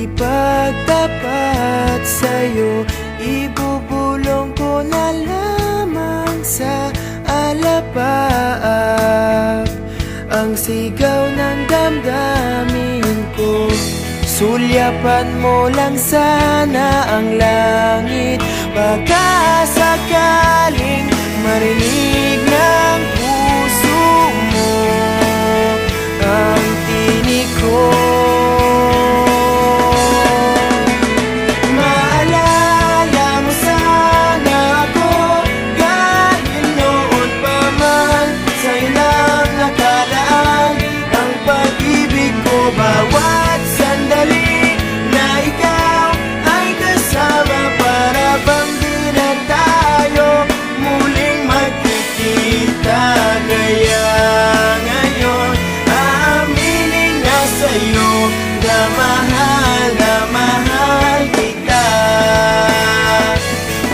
ipagtapat sa'yo. Ibubulong ko na lamang sa alapaap ang sigaw ng damdamin ko. Sulyapan mo lang sana ang langit, baka sakaling marinig ng puso mo ang tinig ko. Maalala mo sana ako kahit noon pa man sa ilang nakalaan ang pag-ibig ko. Bawat sandali na ikaw ay kasama, para bang di na tayo muling magkikita. Kaya ngayon aaminin na sa'yo na mahal kita.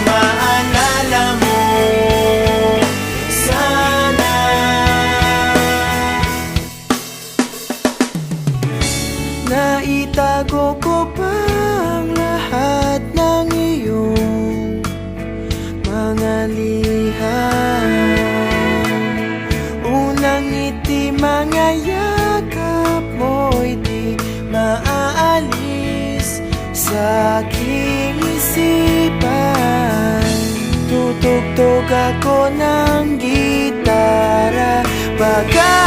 Maalala mo sana. Naitago ko pa ang lahat ng iyong mga liham. Unang ngiti, mga yakap mo'y di maaalis sa aking isipan. Tutugtog ako ng gitara, baka